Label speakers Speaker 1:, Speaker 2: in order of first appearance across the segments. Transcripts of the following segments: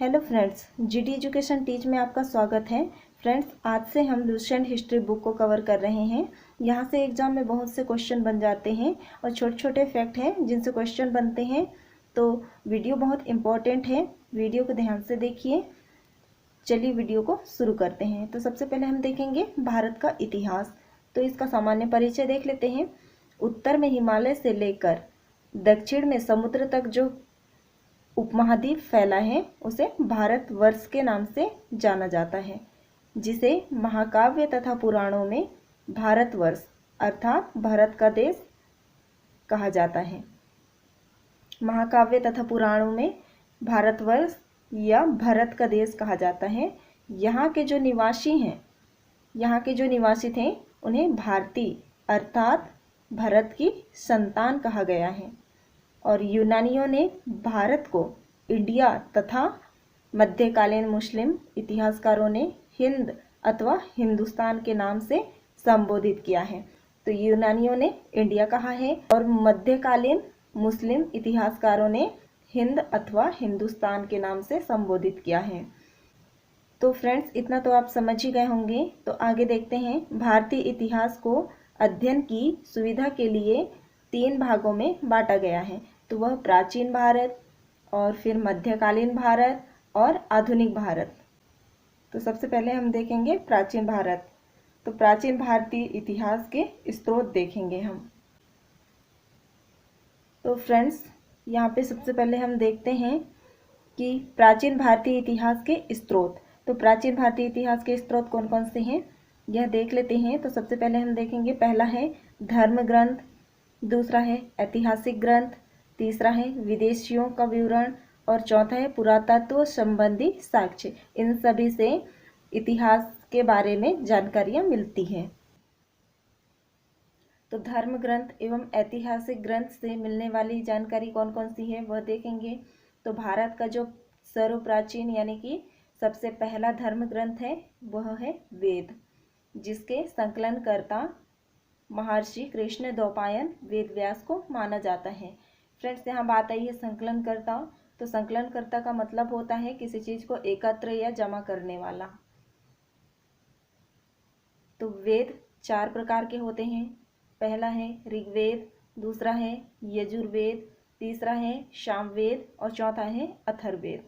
Speaker 1: Hello friends, GD education teach में आपका स्वागत है। फ्रेंड्स, आज से हम लुसेंट हिस्ट्री बुक को कवर कर रहे हैं। यहाँ से एग्जाम में बहुत से क्वेश्चन बन जाते हैं और छोटे छोटे फैक्ट हैं जिनसे क्वेश्चन बनते हैं। तो वीडियो बहुत इम्पोर्टेंट है, वीडियो को ध्यान से देखिए। चलिए वीडियो को शुरू करते हैं। तो सबसे पहले हम देखेंगे भारत का इतिहास। तो इसका सामान्य परिचय देख लेते हैं। उत्तर में हिमालय से लेकर दक्षिण में समुद्र तक जो उपमहाद्वीप फैला है उसे भारतवर्ष के नाम से जाना जाता है, जिसे महाकाव्य तथा पुराणों में भारतवर्ष अर्थात भारत का देश कहा जाता है। महाकाव्य तथा पुराणों में भारतवर्ष या भारत का देश कहा जाता है। यहाँ के जो निवासी थे उन्हें भारतीय अर्थात भारत की संतान कहा गया है। और यूनानियों ने भारत को इंडिया तथा मध्यकालीन मुस्लिम इतिहासकारों ने हिंद अथवा हिंदुस्तान के नाम से संबोधित किया है। तो यूनानियों ने इंडिया कहा है और मध्यकालीन मुस्लिम इतिहासकारों ने हिंद अथवा हिंदुस्तान के नाम से संबोधित किया है। तो फ्रेंड्स, इतना तो आप समझ ही गए होंगे। तो आगे देखते हैं। भारतीय इतिहास को अध्ययन की सुविधा के लिए 3 भागों में बांटा गया है। तो वह प्राचीन भारत और फिर मध्यकालीन भारत और आधुनिक भारत। तो सबसे पहले हम देखेंगे प्राचीन भारत। तो प्राचीन भारतीय इतिहास के स्रोत देखेंगे हम। तो फ्रेंड्स, यहाँ पे सबसे पहले हम देखते हैं कि प्राचीन भारतीय इतिहास के स्रोत। तो प्राचीन भारतीय इतिहास के स्रोत कौन कौन से हैं यह देख लेते हैं। तो सबसे पहले हम देखेंगे, पहला है धर्म ग्रंथ, दूसरा है ऐतिहासिक ग्रंथ, तीसरा है विदेशियों का विवरण और चौथा है पुरातत्व संबंधी साक्ष्य। इन सभी से इतिहास के बारे में जानकारियां मिलती हैं। तो धर्म ग्रंथ एवं ऐतिहासिक ग्रंथ से मिलने वाली जानकारी कौन कौन सी है वह देखेंगे। तो भारत का जो सर्वप्राचीन यानी कि सबसे पहला धर्म ग्रंथ है वह है वेद, जिसके संकलनकर्ता महर्षि कृष्ण द्वैपायन वेद व्यास को माना जाता है। फ्रेंड्स, यहाँ बात आई है संकलनकर्ता। तो संकलनकर्ता का मतलब होता है किसी चीज को एकत्र या जमा करने वाला। तो वेद 4 प्रकार के होते हैं। पहला है ऋग्वेद, दूसरा है यजुर्वेद, तीसरा है सामवेद और चौथा है अथर्ववेद।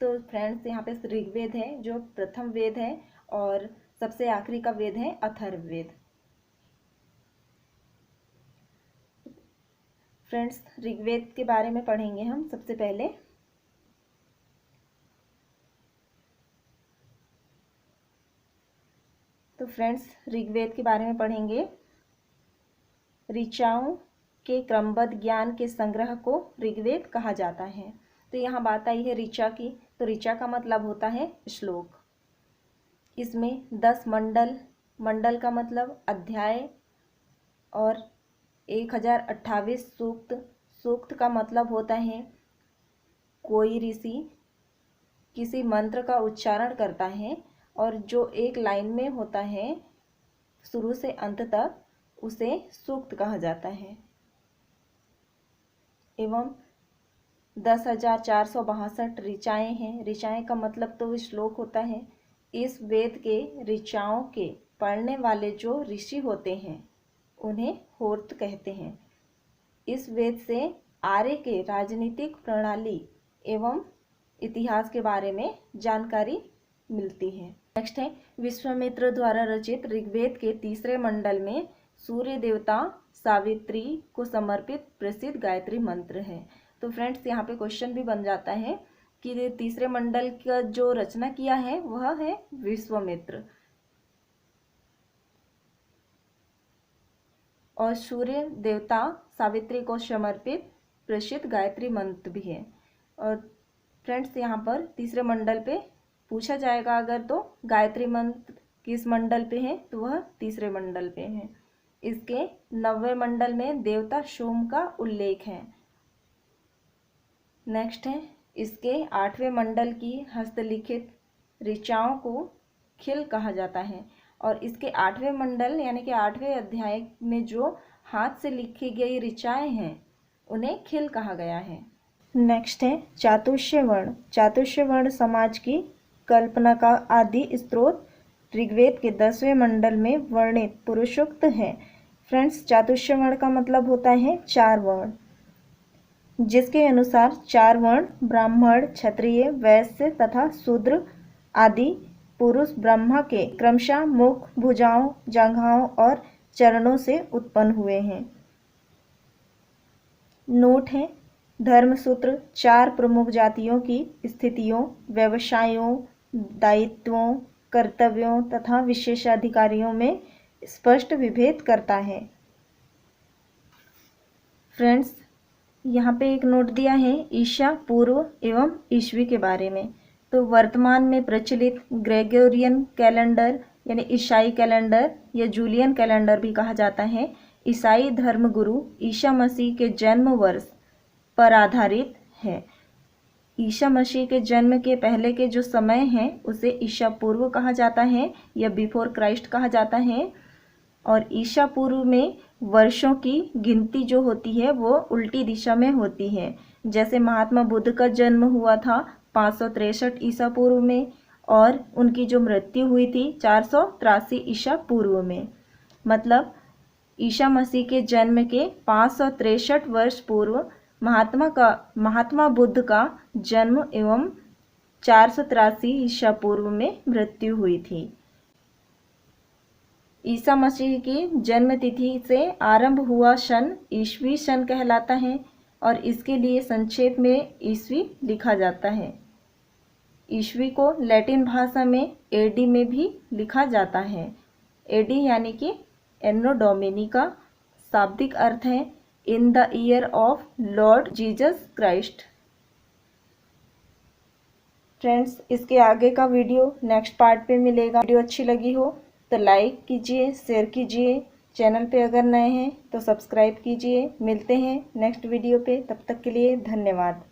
Speaker 1: तो फ्रेंड्स, यहाँ पे ऋग्वेद है जो प्रथम वेद है और सबसे आखिरी का वेद है अथर्ववेद। फ्रेंड्स, ऋग्वेद के बारे में पढ़ेंगे हम सबसे पहले। तो फ्रेंड्स, ऋग्वेद के बारे में पढ़ेंगे। ऋचाओं के क्रमबद्ध ज्ञान के संग्रह को ऋग्वेद कहा जाता है। तो यहाँ बात आई है ऋचा की। तो ऋचा का मतलब होता है श्लोक। इसमें 10 मंडल का मतलब अध्याय और 1028 सूक्त का मतलब होता है कोई ऋषि किसी मंत्र का उच्चारण करता है और जो एक लाइन में होता है शुरू से अंत तक, उसे सूक्त कहा जाता है। एवं 10,462 ऋचाएँ हैं। ऋचाएँ का मतलब तो श्लोक होता है। इस वेद के ऋचाओं के पढ़ने वाले जो ऋषि होते हैं उन्हें होर्त कहते हैं। इस वेद से आर्य के राजनीतिक प्रणाली एवं इतिहास के बारे में जानकारी मिलती है। नेक्स्ट है विश्वामित्र द्वारा रचित ऋग्वेद के तीसरे मंडल में सूर्य देवता सावित्री को समर्पित प्रसिद्ध गायत्री मंत्र है। तो फ्रेंड्स, यहाँ पे क्वेश्चन भी बन जाता है कि तीसरे मंडल का जो रचना किया है वह है विश्वामित्र और सूर्य देवता सावित्री को समर्पित प्रसिद्ध गायत्री मंत्र भी है। और फ्रेंड्स, यहाँ पर तीसरे मंडल पे पूछा जाएगा अगर तो गायत्री मंत्र किस मंडल पे है तो वह तीसरे मंडल पे है। इसके 9वें मंडल में देवता सोम का उल्लेख है। नेक्स्ट है इसके 8वें मंडल की हस्तलिखित ऋचाओं को खिल कहा जाता है और इसके 8वें मंडल यानी कि 8वें अध्याय में जो हाथ से लिखी गई ऋचाएँ हैं उन्हें खिल कहा गया है। नेक्स्ट है चातुष्य वर्ण। चातुष्य वर्ण समाज की कल्पना का आदि स्रोत ऋग्वेद के 10वें मंडल में वर्णित पुरुषोक्त है। फ्रेंड्स, चातुष्य वर्ण का मतलब होता है 4 वर्ण, जिसके अनुसार 4 वर्ण ब्राह्मण, क्षत्रिय, वैश्य तथा शूद्र आदि पुरुष ब्रह्मा के क्रमशः मुख, भुजाओं, जंघाओं और चरणों से उत्पन्न हुए हैं। नोट है, धर्मसूत्र 4 प्रमुख जातियों की स्थितियों, व्यवसायों, दायित्वों, कर्तव्यों तथा विशेषाधिकारियों में स्पष्ट विभेद करता है। फ्रेंड्स, यहाँ पे एक नोट दिया है ईसा पूर्व एवं ईस्वी के बारे में। तो वर्तमान में प्रचलित ग्रेगोरियन कैलेंडर यानी ईसाई कैलेंडर या जूलियन कैलेंडर भी कहा जाता है, ईसाई धर्मगुरु ईसा मसीह के जन्म वर्ष पर आधारित है। ईसा मसीह के जन्म के पहले के जो समय है उसे ईसा पूर्व कहा जाता है या बिफोर क्राइस्ट कहा जाता है। और ईसा पूर्व में वर्षों की गिनती जो होती है वो उल्टी दिशा में होती है। जैसे महात्मा बुद्ध का जन्म हुआ था 563 ईसा पूर्व में और उनकी जो मृत्यु हुई थी 483 ईसा पूर्व में। मतलब ईसा मसीह के जन्म के 563 वर्ष पूर्व महात्मा बुद्ध का जन्म एवं 483 ईसा पूर्व में मृत्यु हुई थी। ईसा मसीह की जन्म तिथि से आरंभ हुआ सन ईस्वी सन कहलाता है और इसके लिए संक्षेप में ईस्वी लिखा जाता है। ईस्वी को लैटिन भाषा में एडी में भी लिखा जाता है। एडी यानी कि एनो डोमिनी का शाब्दिक अर्थ है in the year of Lord Jesus Christ. Friends, इसके आगे का वीडियो नेक्स्ट पार्ट पे मिलेगा। वीडियो अच्छी लगी हो तो लाइक कीजिए, शेयर कीजिए। चैनल पे अगर नए हैं तो सब्सक्राइब कीजिए। मिलते हैं नेक्स्ट वीडियो पे, तब तक के लिए धन्यवाद।